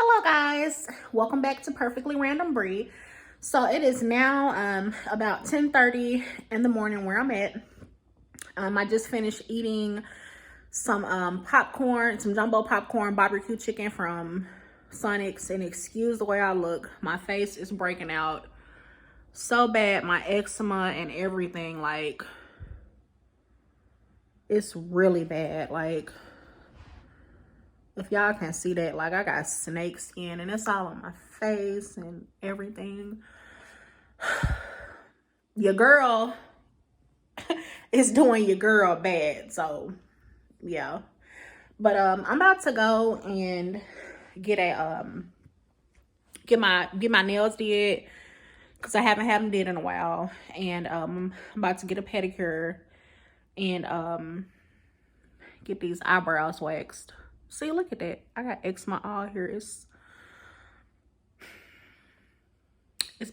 Hello guys, welcome back to Perfectly Random Bree. So it is now about 10:30 in the morning where I'm at. I just finished eating some popcorn, some jumbo popcorn barbecue chicken from Sonic's, and excuse the way I look, my face is breaking out so bad, my eczema and everything, like it's really bad. Like if y'all can see that, like I got snake skin and it's all on my face and everything. Your girl is doing your girl bad. So yeah. But I'm about to go and get a get my nails did, because I haven't had them did in a while. And I'm about to get a pedicure and get these eyebrows waxed. See, look at that. I got eczema all here. It's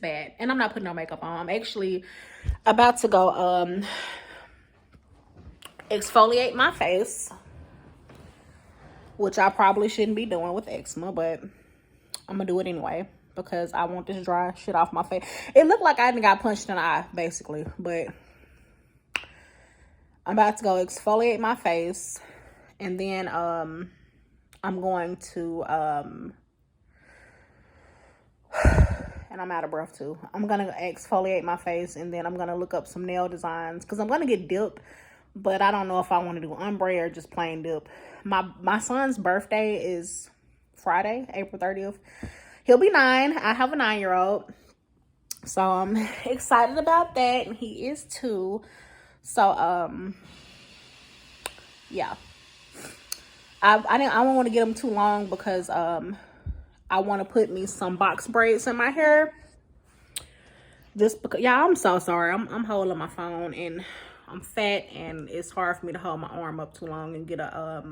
bad. And I'm not putting no makeup on. I'm actually about to go exfoliate my face, which I probably shouldn't be doing with eczema, but I'm gonna do it anyway because I want this dry shit off my face. It looked like I got punched in the eye, basically, but I'm about to go exfoliate my face, and then I'm going to and I'm out of breath too. I'm gonna exfoliate my face, and then I'm gonna look up some nail designs because I'm gonna get dip, but I don't know if I want to do ombre or just plain dip. My son's birthday is Friday, April 30th. He'll be 9. I have a 9-year-old, so I'm excited about that, and he is 2. So yeah, I don't want to get them too long because I want to put me some box braids in my hair. Just because, yeah, I'm so sorry. I'm holding my phone and I'm fat, and it's hard for me to hold my arm up too long and get a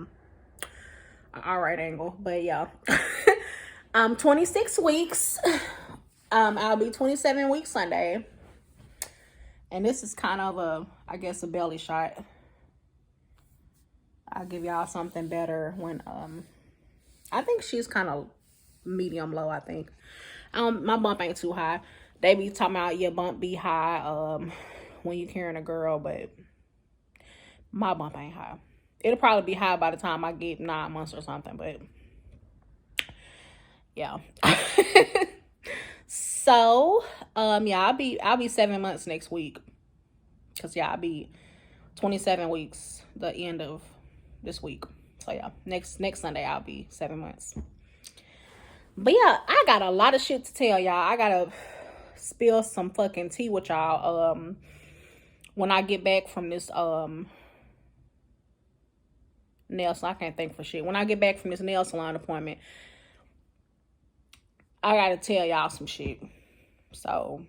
all right angle. But yeah, I'm 26 weeks. I'll be 27 weeks Sunday, and this is kind of I guess a belly shot. I'll give y'all something better when I think she's kind of medium low. I think my bump ain't too high. They be talking about your bump be high when you carrying a girl, but my bump ain't high. It'll probably be high by the time I get 9 months or something, but yeah. So yeah, I'll be 7 months next week, because yeah, I'll be 27 weeks the end of this week. So yeah, next Sunday I'll be 7 months. But yeah, I got a lot of shit to tell y'all. I gotta spill some fucking tea with y'all when I get back from this nail salon. I can't think for shit. When I get back from this nail salon appointment, I gotta tell y'all some shit. So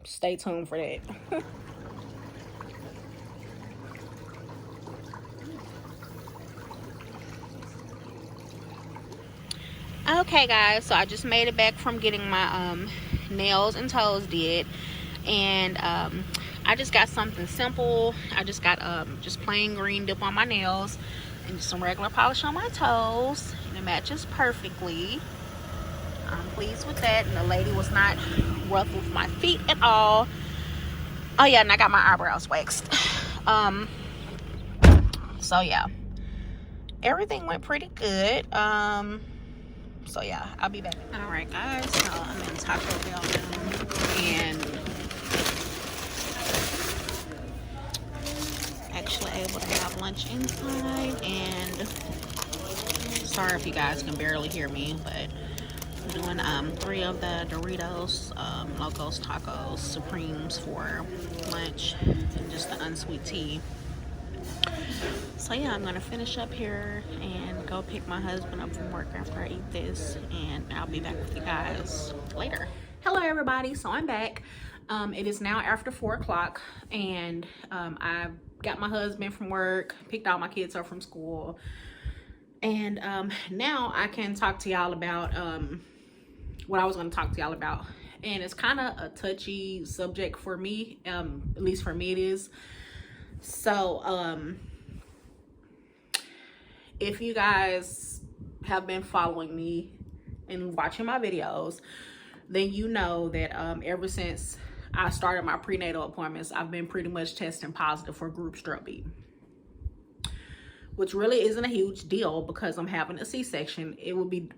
stay tuned for that. Okay guys, so I just made it back from getting my nails and toes did, and I just got something simple. I just got just plain green dip on my nails and just some regular polish on my toes, and it matches perfectly. I'm pleased with that, and the lady was not rough with my feet at all. Oh yeah, and I got my eyebrows waxed. So yeah, everything went pretty good. So yeah, I'll be back. All right guys, so I'm in Taco Bell now, and actually able to have lunch inside. And sorry if you guys can barely hear me, but I'm doing 3 of the Doritos Locos Tacos Supremes for lunch, and just the unsweet tea. So yeah, I'm gonna finish up here and go pick my husband up from work after I eat this, and I'll be back with you guys later. Hello everybody, so I'm back. It is now after 4 o'clock, and I got my husband from work, picked all my kids up from school, and now I can talk to y'all about what I was going to talk to y'all about. And it's kind of a touchy subject for me, at least for me it is. So if you guys have been following me, and watching my videos, then you know that ever since I started my prenatal appointments, I've been pretty much testing positive for group strep B, which really isn't a huge deal because I'm having a C-section. It would be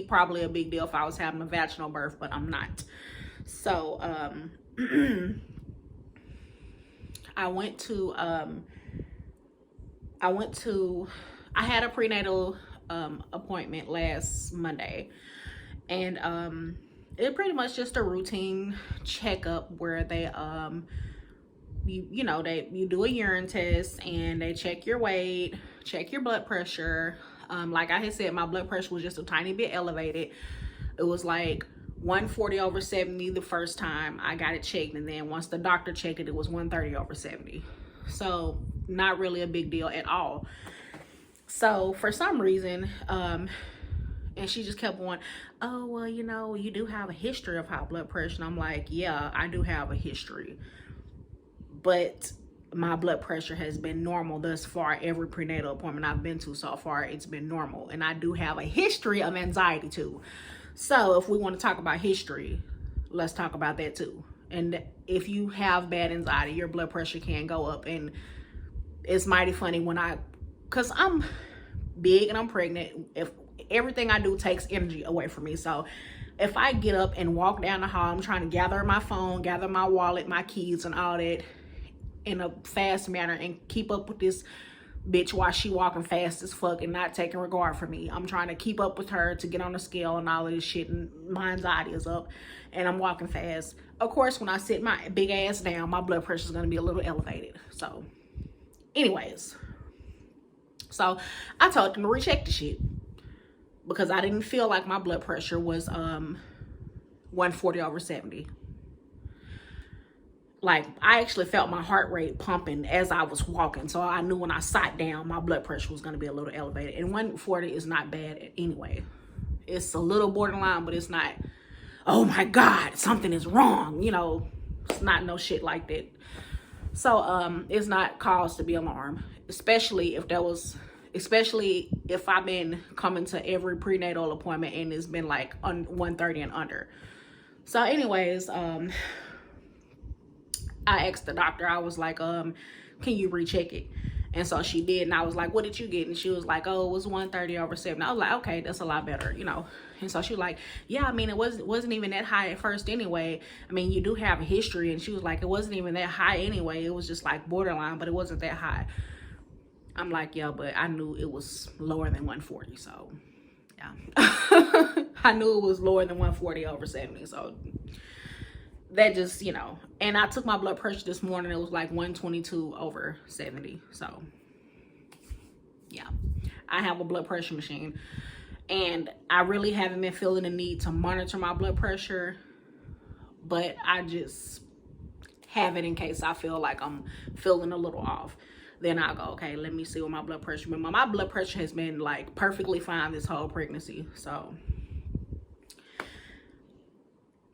probably a big deal if I was having a vaginal birth, but I'm not. So I had a prenatal appointment last Monday, and it's pretty much just a routine checkup where they you do a urine test and they check your weight, check your blood pressure. Like I had said, my blood pressure was just a tiny bit elevated. It was like 140/70 the first time I got it checked, and then once the doctor checked it, it was 130/70. So not really a big deal at all. So for some reason, and she just kept going, oh, well, you do have a history of high blood pressure. And I'm like, yeah, I do have a history, but my blood pressure has been normal thus far. Every prenatal appointment I've been to so far, it's been normal. And I do have a history of anxiety too. So if we want to talk about history, let's talk about that too. And if you have bad anxiety, your blood pressure can go up. And it's mighty funny because I'm big and I'm pregnant. If everything I do takes energy away from me. So if I get up and walk down the hall, I'm trying to gather my phone, gather my wallet, my keys and all that in a fast manner and keep up with this bitch while she walking fast as fuck and not taking regard for me. I'm trying to keep up with her to get on the scale and all of this shit, and my anxiety is up and I'm walking fast. Of course, when I sit my big ass down, my blood pressure is going to be a little elevated. So anyways, so I told them to recheck the shit because I didn't feel like my blood pressure was 140/70. Like, I actually felt my heart rate pumping as I was walking. So I knew when I sat down, my blood pressure was going to be a little elevated. And 140 is not bad anyway. It's a little borderline, but it's not, oh my God, something is wrong. It's not no shit like that. So it's not cause to be alarmed, especially if I've been coming to every prenatal appointment and it's been like 130 and under. So anyways, I asked the doctor, I was like, can you recheck it? And so she did, and I was like, what did you get? And she was like, oh, it was 130/70. I was like, okay, that's a lot better, And so she was like, yeah, I mean, it wasn't even that high at first anyway. I mean, you do have a history. And she was like, it wasn't even that high anyway. It was just like borderline, but it wasn't that high. I'm like, yeah, but I knew it was lower than 140, so yeah. I knew it was lower than 140/70, so that just, and I took my blood pressure this morning. It was like 122/70. So yeah, I have a blood pressure machine, and I really haven't been feeling the need to monitor my blood pressure, but I just have it in case I feel like I'm feeling a little off. Then I'll go, okay, let me see what my blood pressure. But my blood pressure has been like perfectly fine this whole pregnancy. So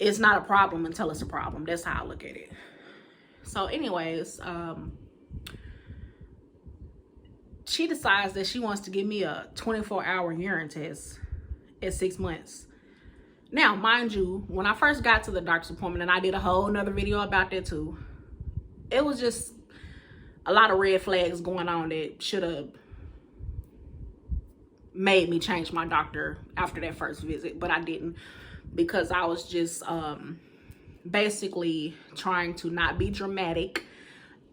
it's not a problem until it's a problem. That's how I look at it. So anyways, she decides that she wants to give me a 24-hour urine test at 6 months. Now, mind you, when I first got to the doctor's appointment, and I did a whole nother video about that too, it was just a lot of red flags going on that should have made me change my doctor after that first visit, but I didn't, because I was just basically trying to not be dramatic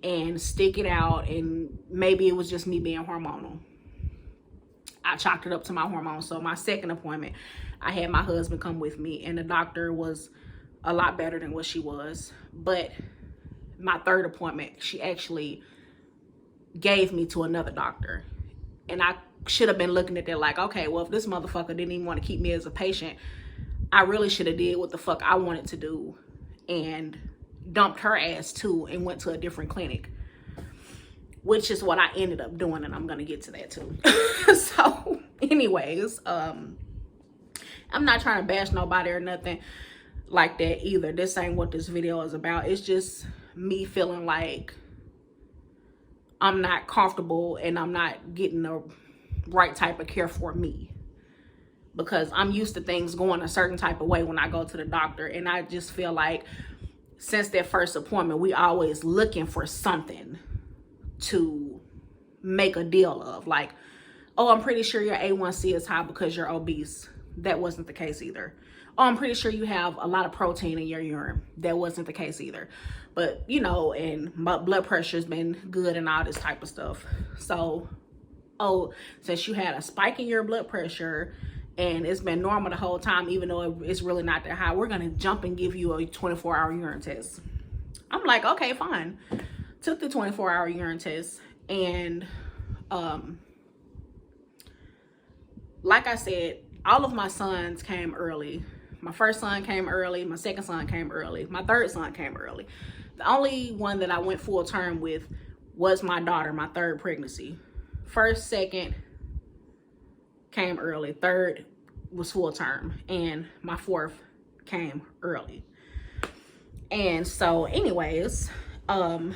and stick it out, and maybe it was just me being hormonal. I chalked it up to my hormones. So my second appointment, I had my husband come with me, and the doctor was a lot better than what she was. But my third appointment, she actually gave me to another doctor, and I should have been looking at that like, okay, well, if this motherfucker didn't even want to keep me as a patient, I really should have did what the fuck I wanted to do and dumped her ass too and went to a different clinic, which is what I ended up doing, and I'm gonna get to that too. So anyways, I'm not trying to bash nobody or nothing like that either. This ain't what this video is about. It's just me feeling like I'm not comfortable and I'm not getting the right type of care for me, because I'm used to things going a certain type of way when I go to the doctor. And I just feel like since that first appointment, we always looking for something to make a deal of. Like, oh, I'm pretty sure your A1C is high because you're obese. That wasn't the case either. Oh, I'm pretty sure you have a lot of protein in your urine. That wasn't the case either. But, you know, and my blood pressure's been good and all this type of stuff. So, oh, since you had a spike in your blood pressure and it's been normal the whole time, even though it's really not that high, we're going to jump and give you a 24-hour urine test. I'm like, okay, fine. Took the 24-hour urine test, and like I said, all of my sons came early. My first son came early. My second son came early. My third son came early. The only one that I went full term with was my daughter, my third pregnancy. First, second came early. Third was full term. And my fourth came early. And so anyways, I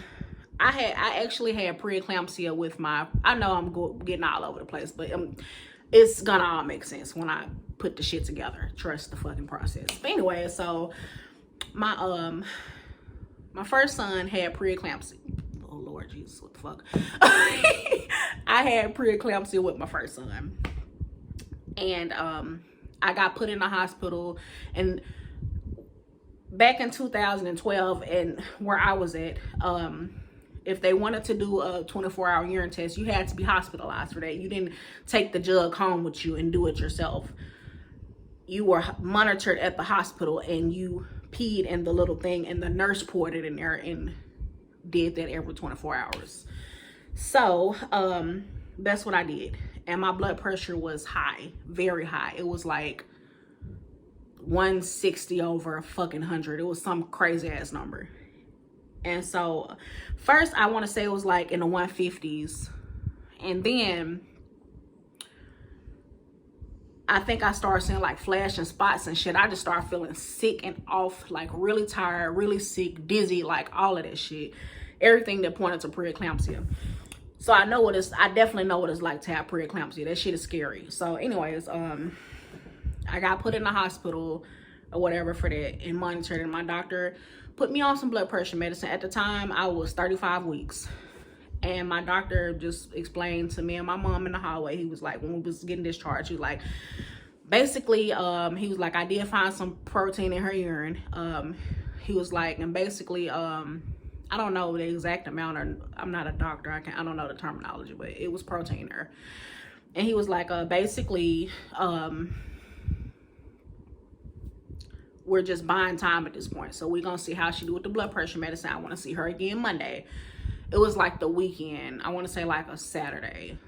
actually had preeclampsia with my, I know I'm getting all over the place, but it's gonna all make sense when I put the shit together. Trust the fucking process. But anyway, so my first son had preeclampsia. Oh Lord Jesus, what the fuck? I had preeclampsia with my first son, and I got put in the hospital. And back in 2012, and where I was at, if they wanted to do a 24-hour urine test, you had to be hospitalized for that. You didn't take the jug home with you and do it yourself. You were monitored at the hospital, and you peed in the little thing, and the nurse poured it in there and did that every 24 hours. So that's what I did. And my blood pressure was high, very high. It was like 160 over a fucking 100. It was some crazy ass number. And so first I want to say it was like in the 150s. And then I think I started seeing like flashing spots and shit. I just started feeling sick and off, like really tired, really sick, dizzy, like all of that shit. Everything that pointed to preeclampsia. So I definitely know what it's like to have preeclampsia. That shit is scary. So anyways, I got put in the hospital or whatever for that and monitored, and my doctor put me on some blood pressure medicine. At the time, I was 35 weeks. And my doctor just explained to me and my mom in the hallway, he was like, when we was getting discharged, he was like, basically, he was like, I did find some protein in her urine. He was like, and basically, I don't know the exact amount, or I'm not a doctor, I don't know the terminology, but it was protein there. And he was like, basically, we're just buying time at this point. So we're going to see how she do with the blood pressure medicine. I want to see her again Monday. It was like the weekend. I want to say like a Saturday.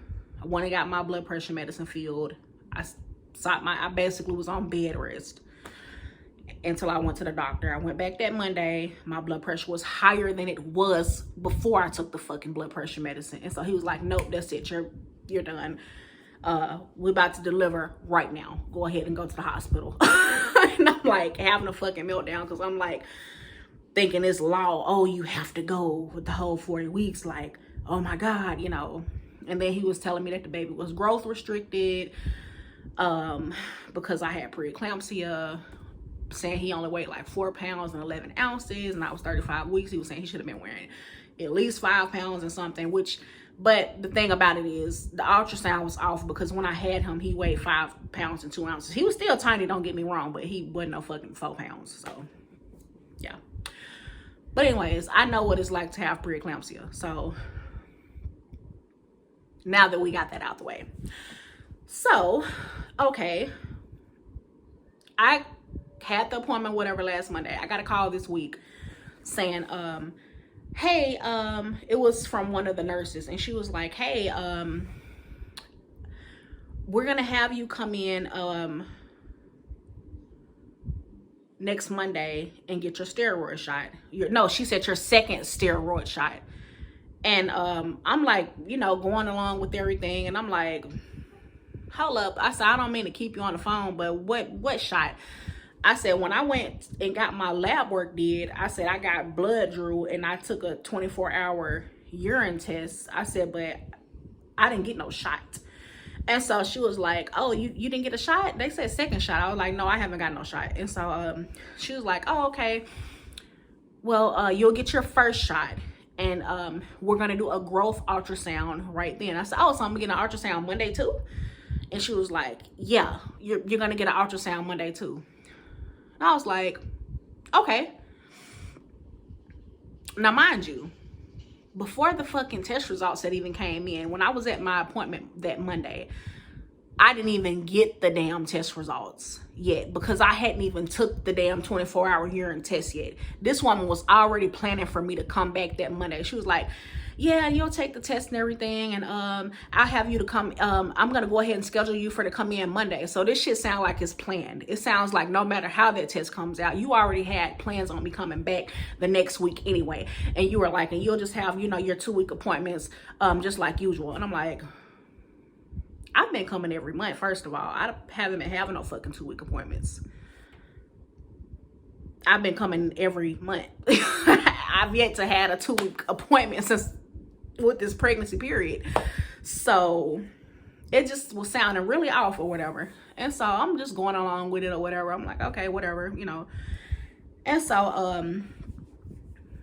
I went and got my blood pressure medicine filled. I basically was on bed rest until I went to the doctor. I went back that Monday. My blood pressure was higher than it was before I took the fucking blood pressure medicine. And so he was like, nope, that's it. You're done. We're about to deliver right now. Go ahead and go to the hospital. And I'm like having a fucking meltdown because I'm like thinking this law, oh, you have to go with the whole 40 weeks. Like, oh my God, you know. And then he was telling me that the baby was growth restricted because I had preeclampsia, saying he only weighed like 4 pounds and 11 ounces, and I was 35 weeks. He was saying he should have been wearing at least 5 pounds and something, but the thing about it is the ultrasound was off because when I had him, he weighed 5 pounds and 2 ounces. He was still tiny, don't get me wrong, but he wasn't no fucking 4 pounds. So, yeah. But anyways, I know what it's like to have preeclampsia. So, now that we got that out the way. So, okay. I had the appointment, whatever, last Monday. I got a call this week saying, hey, it was from one of the nurses, and she was like, hey, we're gonna have you come in next Monday and get your steroid shot. She said your second steroid shot. And I'm like, you know, going along with everything, and I'm like, hold up. I said, I don't mean to keep you on the phone, but what shot? I said, when I went and got my lab work did, I said, I got blood drew and I took a 24-hour urine test. I said, but I didn't get no shot. And so she was like, oh, you didn't get a shot? They said second shot. I was like, no, I haven't got no shot. And so she was like, oh, okay. Well, you'll get your first shot. And we're going to do a growth ultrasound right then. I said, oh, so I'm going to get an ultrasound Monday too? And she was like, yeah, you're going to get an ultrasound Monday too. And I was like, okay. Now, mind you, before the fucking test results that even came in, when I was at my appointment that Monday, I didn't even get the damn test results yet because I hadn't even took the damn 24-hour urine test yet. This woman was already planning for me to come back that Monday. She was like, yeah, you'll take the test and everything, and I'll have you to come. I'm gonna go ahead and schedule you for to come in Monday. So this shit sounds like it's planned. It sounds like no matter how that test comes out, you already had plans on me coming back the next week anyway. And you were like, and you'll just have, you know, your 2-week appointments just like usual. And I'm like, I've been coming every month. First of all, I haven't been having no fucking 2-week appointments. I've been coming every month. I've yet to had a 2-week appointment since with this pregnancy period. So it just was sounding really off or whatever. And so I'm just going along with it or whatever. I'm like, okay, whatever, you know. And so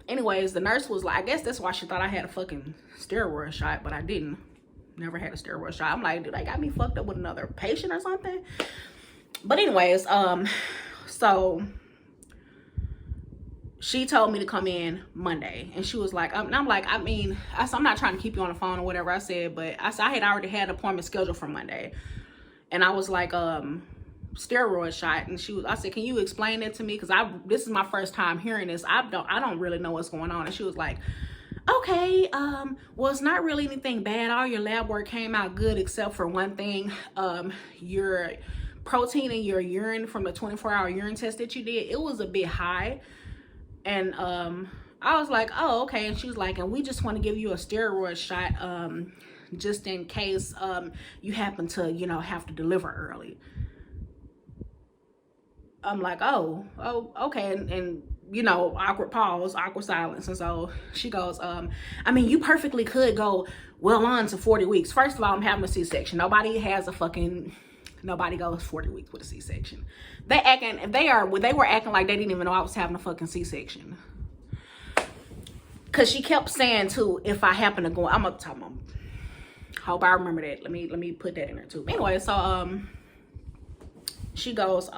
anyways, the nurse was like, I guess that's why she thought I had a fucking steroid shot, but I didn't. Never had a steroid shot. I'm like, dude, they got me fucked up with another patient or something. But anyways, so she told me to come in Monday, and she was like, and I'm like, I mean, I'm not trying to keep you on the phone or whatever I said, but I said I had already had an appointment scheduled for Monday, and I was like, steroid shot, and I said, can you explain it to me? Because this is my first time hearing this. I don't really know what's going on. And she was like, okay, well, it's not really anything bad. All your lab work came out good except for one thing. Your protein in your urine from the 24-hour urine test that you did, it was a bit high. And I was like, oh, okay. And she was like, and we just want to give you a steroid shot just in case you happen to, you know, have to deliver early. I'm like, oh, okay. And you know, awkward pause, awkward silence. And so she goes, I mean, you perfectly could go well on to 40 weeks. First of all, I'm having a C-section. Nobody goes 40 weeks with a C-section. They were acting like they didn't even know I was having a fucking C-section. Cause she kept saying too, if I happen to go, I'm gonna talk about, hope I remember that. Let me put that in there too. Anyway, so she goes,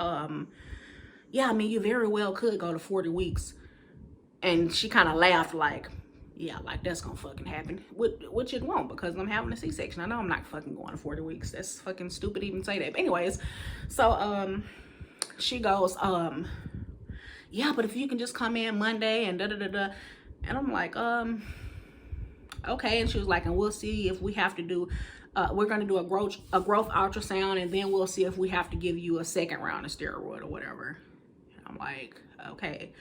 yeah, I mean, you very well could go to 40 weeks. And she kind of laughed like, yeah, like that's gonna fucking happen. Which it won't, because I'm having a C-section. I know I'm not fucking going to 40 weeks. That's fucking stupid to even say that. But anyways, so she goes, yeah, but if you can just come in Monday and da-da-da-da. And I'm like, okay. And she was like, and we'll see if we have to do, we're gonna do a growth ultrasound, and then we'll see if we have to give you a second round of steroid or whatever. I'm like, okay.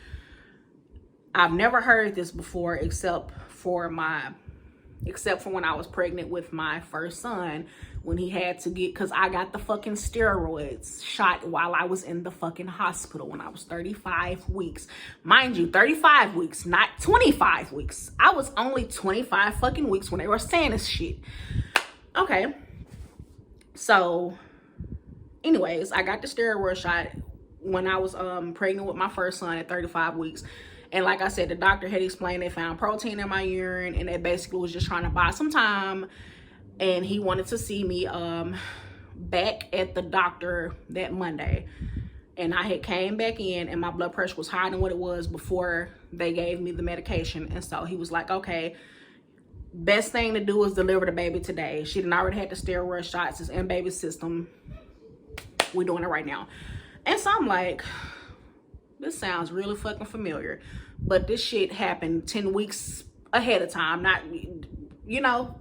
I've never heard this before except for when I was pregnant with my first son, when he had to get, because I got the fucking steroids shot while I was in the fucking hospital when I was 35 weeks. Mind you, 35 weeks, not 25 weeks. I was only 25 fucking weeks when they were saying this shit. Okay. So, anyways, I got the steroid shot when I was pregnant with my first son at 35 weeks. And like I said, the doctor had explained they found protein in my urine, and they basically was just trying to buy some time. And he wanted to see me back at the doctor that Monday. And I had came back in, and my blood pressure was higher than what it was before they gave me the medication. And so he was like, okay, best thing to do is deliver the baby today. She done already had the steroid shots. It's in baby system. We're doing it right now. And so I'm like, this sounds really fucking familiar. But this shit happened 10 weeks ahead of time. Not, you know,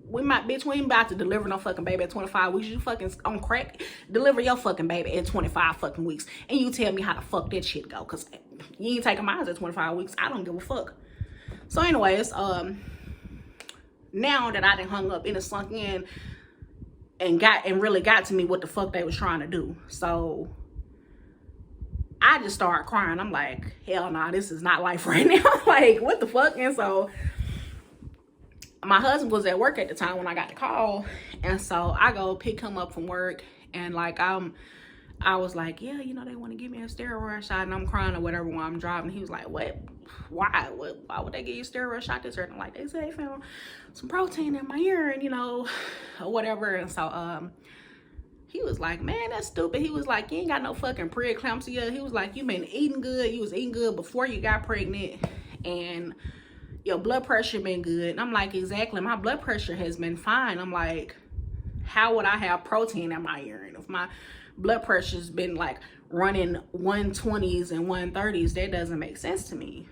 we ain't about to deliver no fucking baby at 25 weeks. You fucking on crack. Deliver your fucking baby at 25 fucking weeks. And you tell me how the fuck that shit go. Because you ain't taking mine at 25 weeks. I don't give a fuck. So anyways, now that I done hung up and it sunk in and really got to me what the fuck they was trying to do. So I just started crying. I'm like, hell nah, this is not life right now. Like, what the fuck? And so my husband was at work at the time when I got the call, and so I go pick him up from work, and like I was like, yeah, you know, they want to give me a steroid shot, and I'm crying or whatever while I'm driving. He was like, what? Why? Why would they give you a steroid shot this early? Like, they said they found some protein in my urine, you know, or whatever. And so he was like, man, that's stupid. He was like, you ain't got no fucking preeclampsia. He was like, you been eating good. You was eating good before you got pregnant, and your blood pressure been good. And I'm like, exactly. My blood pressure has been fine. I'm like, how would I have protein in my urine if my blood pressure's been like running 120s and 130s? That doesn't make sense to me.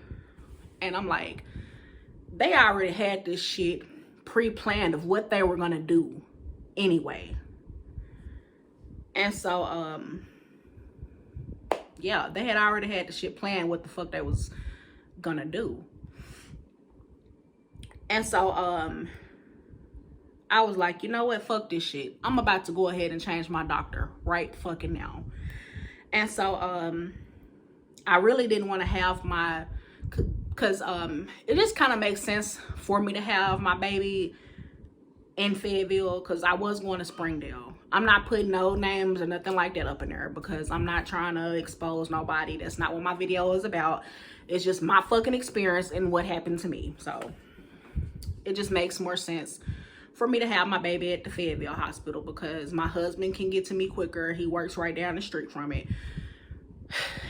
And I'm like, they already had this shit pre-planned of what they were gonna do anyway. And so yeah, they had already had the shit planned what the fuck they was gonna do. And so I was like, you know what, fuck this shit. I'm about to go ahead and change my doctor right fucking now. And so I really didn't want to have my, because it just kind of makes sense for me to have my baby in Fayetteville, because I was going to Springdale. I'm not putting no names or nothing like that up in there, because I'm not trying to expose nobody. That's not what my video is about. It's just my fucking experience and what happened to me. So it just makes more sense for me to have my baby at the Fayetteville hospital, because my husband can get to me quicker. He works right down the street from it.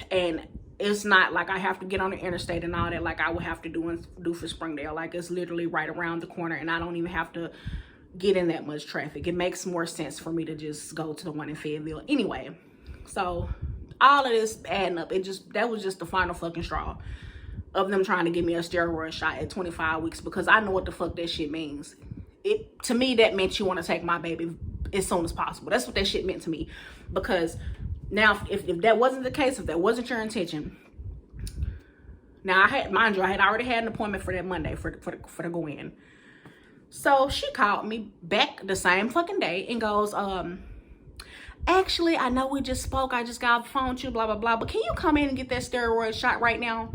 And it's not like I have to get on the interstate and all that like I would have to do for Springdale. Like, it's literally right around the corner, and I don't even have to get in that much traffic. It makes more sense for me to just go to the one in Fayetteville anyway. So all of this adding up, that was just the final fucking straw of them trying to give me a steroid shot at 25 weeks, because I know what the fuck that shit means. To me, that meant you want to take my baby as soon as possible. That's what that shit meant to me. Because now, if that wasn't the case, if that wasn't your intention, now mind you, I had already had an appointment for that Monday for the go in. So she called me back the same fucking day and goes, actually, I know we just spoke. I just got off the phone with you, blah, blah, blah. But can you come in and get that steroid shot right now?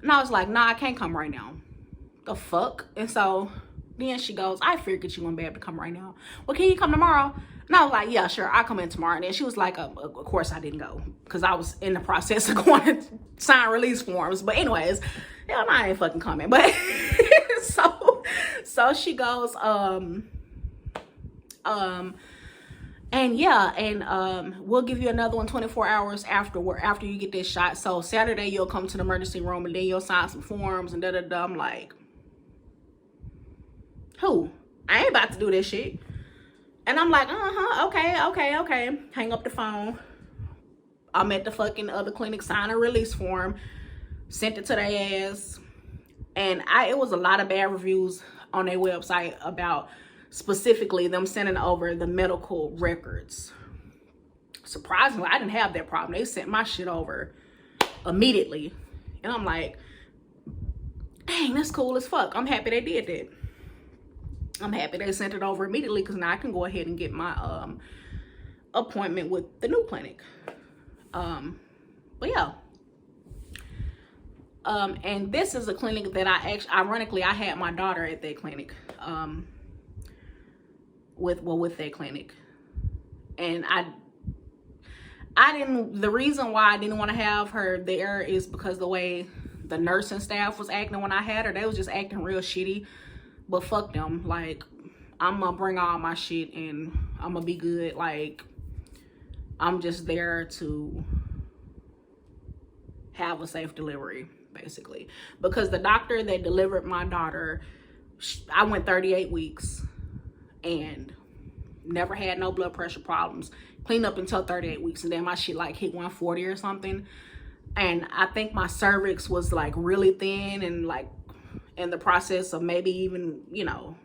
And I was like, nah, I can't come right now. The fuck? And so then she goes, I figured you wouldn't be able to come right now. Well, can you come tomorrow? And I was like, yeah, sure, I'll come in tomorrow. And then she was like, of course I didn't go, because I was in the process of going to sign release forms. But anyways, hell, I ain't fucking coming. But so she goes, and yeah, and we'll give you another one 24 hours after you get this shot. So Saturday you'll come to the emergency room, and then you'll sign some forms and da-da-da. I'm like, who? I ain't about to do this shit. And I'm like, okay. Hang up the phone. I'm at the fucking other clinic, sign a release form, sent it to their ass. And it was a lot of bad reviews on their website about specifically them sending over the medical records. Surprisingly, I didn't have that problem. They sent my shit over immediately. And I'm like, dang, that's cool as fuck. I'm happy they did that. I'm happy they sent it over immediately, because now I can go ahead and get my appointment with the new clinic. But yeah. And this is a clinic that ironically, I had my daughter at that clinic. With that clinic. And the reason why I didn't want to have her there is because the way the nursing staff was acting when I had her, they was just acting real shitty. But fuck them. Like, I'm gonna bring all my shit and I'm gonna be good. Like, I'm just there to have a safe delivery, basically. Because the doctor that delivered my daughter, I went 38 weeks and never had no blood pressure problems. Cleaned up until 38 weeks, and then my shit like hit 140 or something. And I think my cervix was like really thin and like in the process of maybe even, you know,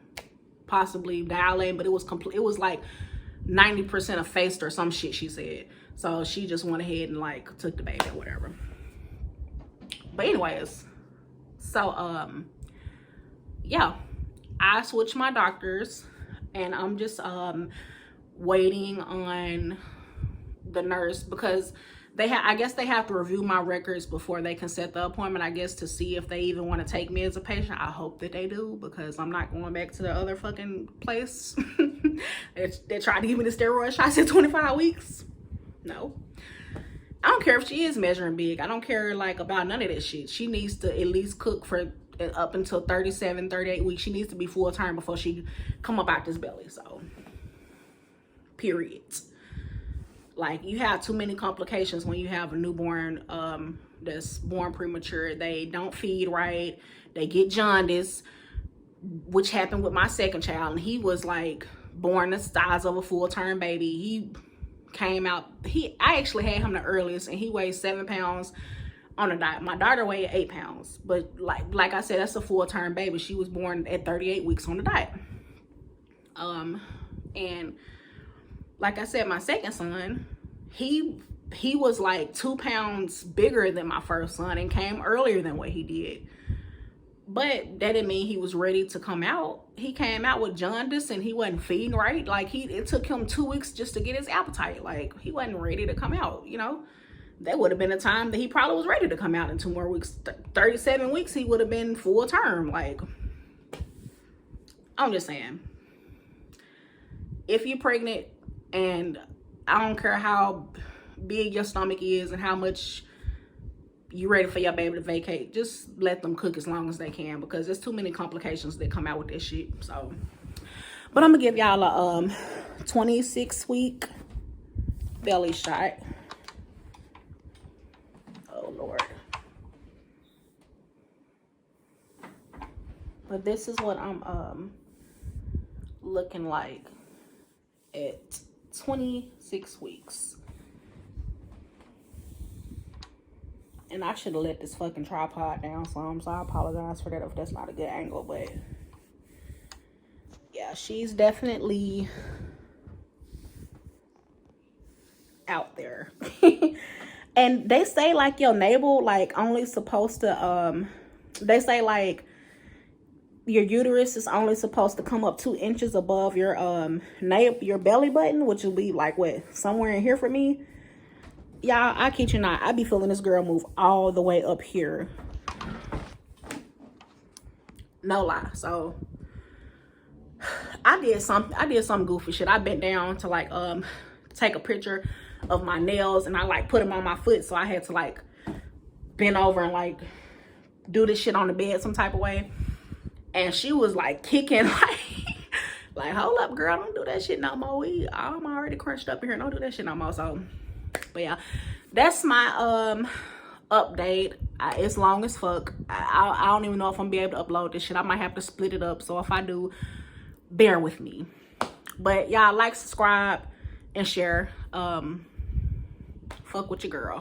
possibly dilating, but it was complete. It was like 90% effaced or some shit, she said. So she just went ahead and like took the baby or whatever. But anyways, so yeah, I switched my doctors, and I'm just waiting on the nurse, because I guess they have to review my records before they can set the appointment, I guess, to see if they even want to take me as a patient. I hope that they do, because I'm not going back to the other fucking place. They tried to give me the steroid shots at 25 weeks. No. I don't care if she is measuring big. I don't care like about none of that shit. She needs to at least cook for up until 37, 38 weeks. She needs to be full term before she come up out this belly. So, period. Like, you have too many complications when you have a newborn that's born premature. They don't feed right. They get jaundice, which happened with my second child. And he was like born the size of a full-term baby. He came out, I actually had him the earliest, and he weighed 7 pounds on a diet. My daughter weighed 8 pounds. But like I said, that's a full-term baby. She was born at 38 weeks on the diet. And like I said, my second son, he was like 2 pounds bigger than my first son and came earlier than what he did. But that didn't mean he was ready to come out. He came out with jaundice and he wasn't feeding right. Like, it took him 2 weeks just to get his appetite. Like, he wasn't ready to come out, you know. That would have been a time that he probably was ready to come out in 2 more weeks. 37 weeks, he would have been full term. Like, I'm just saying, if you're pregnant, and I don't care how big your stomach is and how much you're ready for your baby to vacate, just let them cook as long as they can, because there's too many complications that come out with this shit. So, but I'm gonna give y'all a 26-week belly shot. Oh Lord. But this is what I'm looking like at 26 weeks. And I should have let this fucking tripod down some, so I apologize for that if that's not a good angle. But yeah, she's definitely out there. And they say like your navel like only supposed to they say like your uterus is only supposed to come up 2 inches above your your belly button, which will be like what, somewhere in here for me. Y'all, I kid you not, I be feeling this girl move all the way up here. No lie. So I did some goofy shit. I bent down to like take a picture of my nails, and I like put them on my foot, so I had to like bend over and like do this shit on the bed some type of way. And she was like kicking, like, hold up, girl, don't do that shit no more. I'm already crunched up in here. Don't do that shit no more. So, but yeah, that's my update. It's long as fuck. I don't even know if I'm gonna be able to upload this shit. I might have to split it up. So if I do, bear with me. But y'all, like, subscribe, and share. Fuck with your girl.